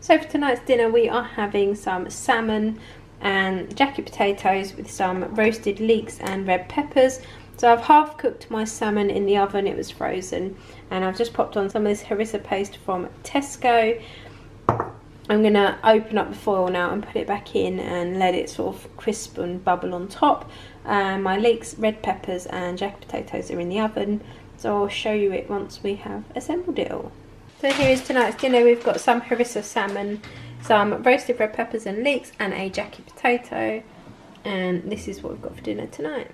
So for tonight's dinner we are having some salmon and jacket potatoes with some roasted leeks and red peppers. So I've half cooked my salmon in the oven, it was frozen, and I've just popped on some of this harissa paste from Tesco. I'm going to open up the foil now and put it back in and let it sort of crisp and bubble on top. My leeks, red peppers and jacket potatoes are in the oven, so I'll show you it once we have assembled it all. So here is tonight's dinner. We've got some harissa salmon, some roasted red peppers and leeks and a jacket potato, and this is what we've got for dinner tonight.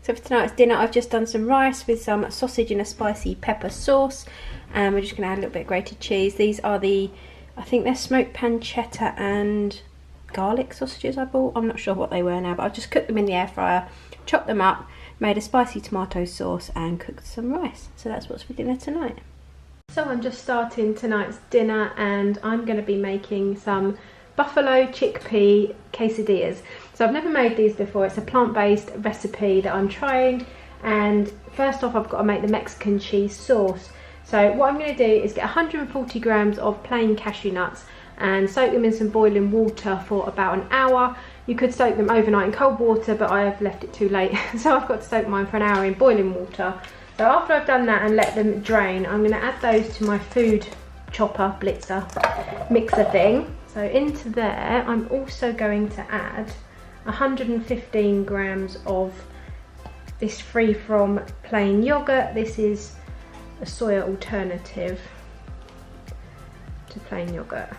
So for tonight's dinner I've just done some rice with some sausage in a spicy pepper sauce, and we're just going to add a little bit of grated cheese. These are the, I think they're smoked pancetta and garlic sausages I bought. I'm not sure what they were now, but I've just cooked them in the air fryer, chopped them up, made a spicy tomato sauce and cooked some rice. So that's what's for dinner tonight. So I'm just starting tonight's dinner and I'm going to be making some buffalo chickpea quesadillas. So I've never made these before. It's a plant-based recipe that I'm trying, and first off I've got to make the Mexican cheese sauce. So what I'm going to do is get 140 grams of plain cashew nuts and soak them in some boiling water for about an hour. You could soak them overnight in cold water, but I have left it too late, so I've got to soak mine for an hour in boiling water. So after I've done that and let them drain, I'm going to add those to my food chopper, blitzer, mixer thing. So into there, I'm also going to add 115 grams of this free from plain yogurt. This is a soya alternative to plain yogurt.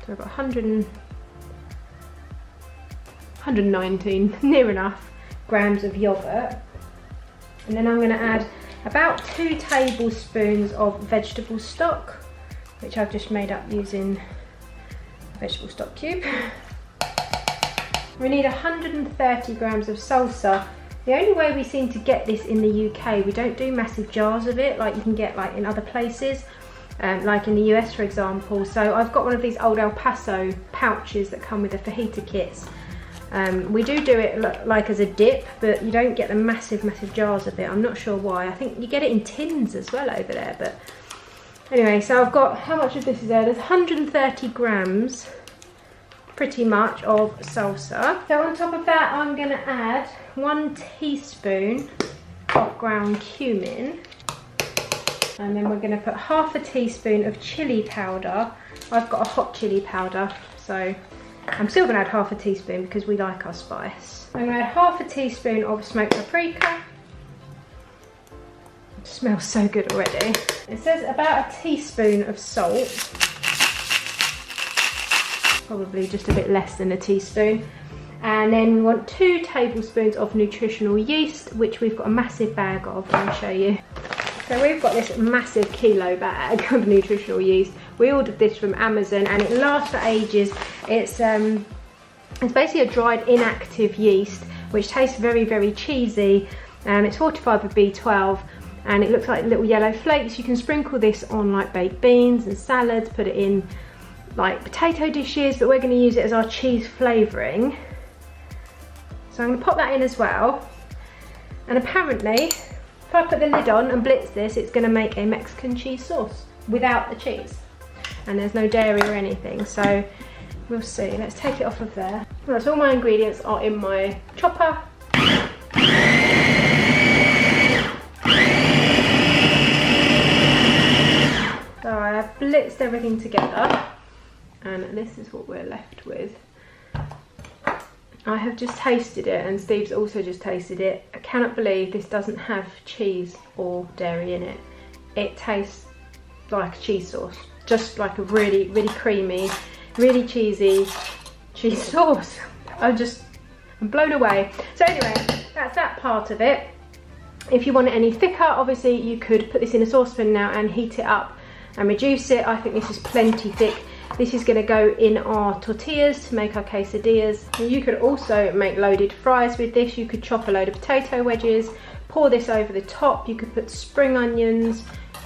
So I've got 119, near enough, grams of yogurt. And then I'm going to add about 2 tablespoons of vegetable stock, which I've just made up using a vegetable stock cube. We need 130 grams of salsa. The only way we seem to get this in the UK, we don't do massive jars of it like you can get like in other places, like in the US for example. So I've got one of these old El Paso pouches that come with the fajita kits. We do it like as a dip, but you don't get the massive jars of it. I'm not sure why. I think you get it in tins as well over there, but anyway, so I've got, how much of this is there? There's 130 grams pretty much of salsa. So on top of that I'm going to add 1 teaspoon of ground cumin, and then we're going to put half a teaspoon of chili powder. I've got a hot chili powder, so I'm still going to add half a teaspoon because we like our spice. I'm going to add half a teaspoon of smoked paprika. It smells so good already. It says about a teaspoon of salt. Probably just a bit less than a teaspoon. And then we want 2 tablespoons of nutritional yeast, which we've got a massive bag of. I'll show you. So we've got this massive kilo bag of nutritional yeast. We ordered this from Amazon and it lasts for ages. It's basically a dried inactive yeast which tastes very cheesy. It's fortified with B12 and it looks like little yellow flakes. You can sprinkle this on like baked beans and salads, put it in like potato dishes, but we're going to use it as our cheese flavouring. So I'm going to pop that in as well. And apparently, if I put the lid on and blitz this, it's going to make a Mexican cheese sauce without the cheese. And there's no dairy or anything, so we'll see. Let's take it off of there. Well, that's all my ingredients are in my chopper. So I have blitzed everything together, and this is what we're left with. I have just tasted it, and Steve's also just tasted it. I cannot believe this doesn't have cheese or dairy in it. It tastes like cheese sauce. Just like a really creamy, really cheesy cheese sauce. I'm blown away. So anyway, that's that part of it. If you want it any thicker, obviously you could put this in a saucepan now and heat it up and reduce it. I think this is plenty thick. This is going to go in our tortillas to make our quesadillas. And you could also make loaded fries with this. You could chop a load of potato wedges, pour this over the top. You could put spring onions,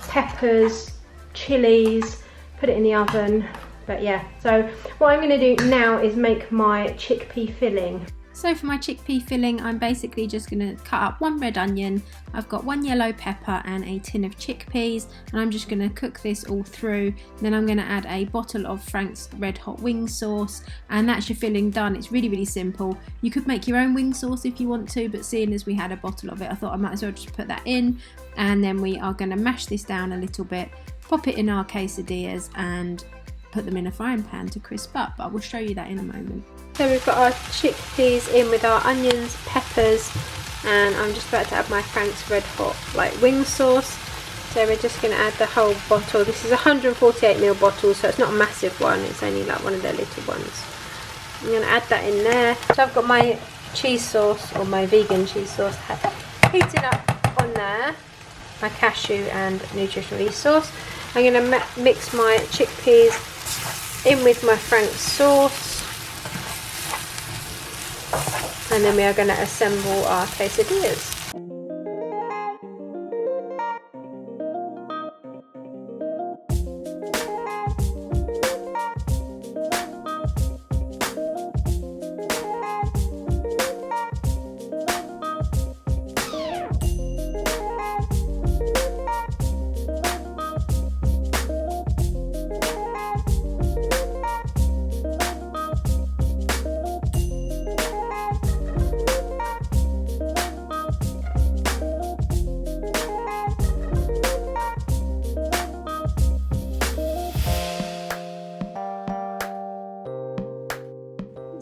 peppers, chilies, put it in the oven. But yeah, so what I'm going to do now is make my chickpea filling. So for my chickpea filling, I'm basically just going to cut up 1 red onion, I've got 1 yellow pepper and a tin of chickpeas, and I'm just going to cook this all through. Then I'm going to add a bottle of Frank's red hot wing sauce, and that's your filling done. It's really simple. You could make your own wing sauce if you want to, but seeing as we had a bottle of it, I thought I might as well just put that in. And then we are going to mash this down a little bit, pop it in our quesadillas and put them in a frying pan to crisp up. I will show you that in a moment. So we've got our chickpeas in with our onions, peppers, and I'm just about to add my Frank's red hot wing sauce. So we're just going to add the whole bottle. This is a 148ml bottle, so it's not a massive one, it's only like one of their little ones. I'm going to add that in there. So I've got my cheese sauce, or my vegan cheese sauce, heating up on there, my cashew and nutritional yeast sauce. I'm going to mix my chickpeas in with my Frank's sauce, and then we are going to assemble our quesadillas.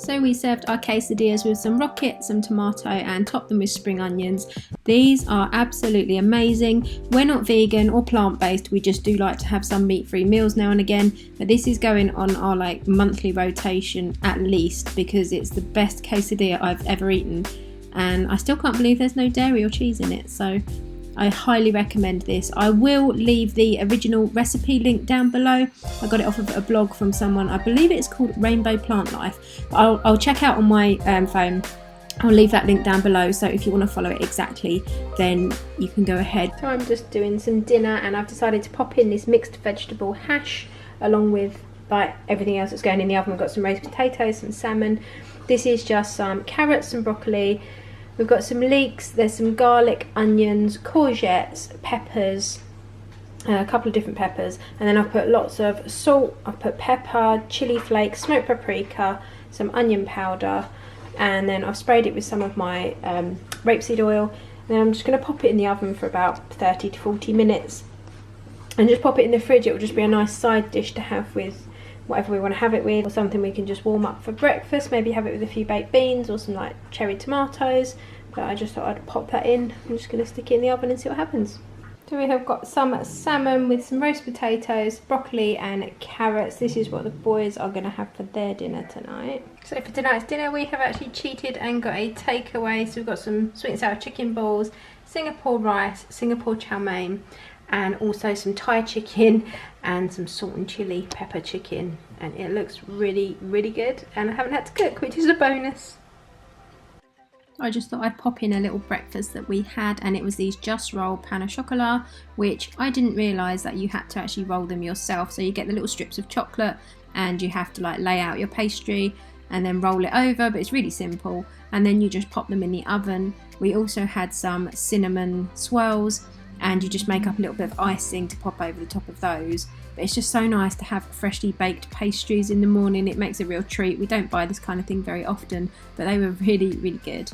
So we served our quesadillas with some rocket, some tomato, and topped them with spring onions. These are absolutely amazing. We're not vegan or plant-based, we just do like to have some meat-free meals now and again, but this is going on our monthly rotation at least, because it's the best quesadilla I've ever eaten, and I still can't believe there's no dairy or cheese in it, so I highly recommend this. I will leave the original recipe link down below. I got it off of a blog from someone, I believe it's called Rainbow Plant Life. I'll check out on my phone. I'll leave that link down below, so if you want to follow it exactly, then you can go ahead. So I'm just doing some dinner, and I've decided to pop in this mixed vegetable hash along with everything else that's going in the oven. We've got some roast potatoes, some salmon. This is just some carrots, some broccoli. We've got some leeks, there's some garlic, onions, courgettes, peppers, a couple of different peppers, and then I've put lots of salt, I've put pepper, chili flakes, smoked paprika, some onion powder, and then I've sprayed it with some of my rapeseed oil, and then I'm just going to pop it in the oven for about 30 to 40 minutes and just pop it in the fridge. It will just be a nice side dish to have with whatever we want to have it with, or something we can just warm up for breakfast, maybe have it with a few baked beans or some cherry tomatoes. But I just thought I'd pop that in. I'm just going to stick it in the oven and see what happens. So we have got some salmon with some roast potatoes, broccoli and carrots. This is what the boys are going to have for their dinner tonight. So for tonight's dinner we have actually cheated and got a takeaway. So we've got some sweet and sour chicken balls, Singapore rice, Singapore chow mein, and also some Thai chicken and some salt and chili pepper chicken, and it looks really good, and I haven't had to cook, which is a bonus. I just thought I'd pop in a little breakfast that we had, and it was these Just Roll pain au chocolat, which I didn't realise that you had to actually roll them yourself. So you get the little strips of chocolate and you have to lay out your pastry and then roll it over, but it's really simple, and then you just pop them in the oven. We also had some cinnamon swirls, and you just make up a little bit of icing to pop over the top of those. But it's just so nice to have freshly baked pastries in the morning. It makes a real treat. We don't buy this kind of thing very often, but they were really good.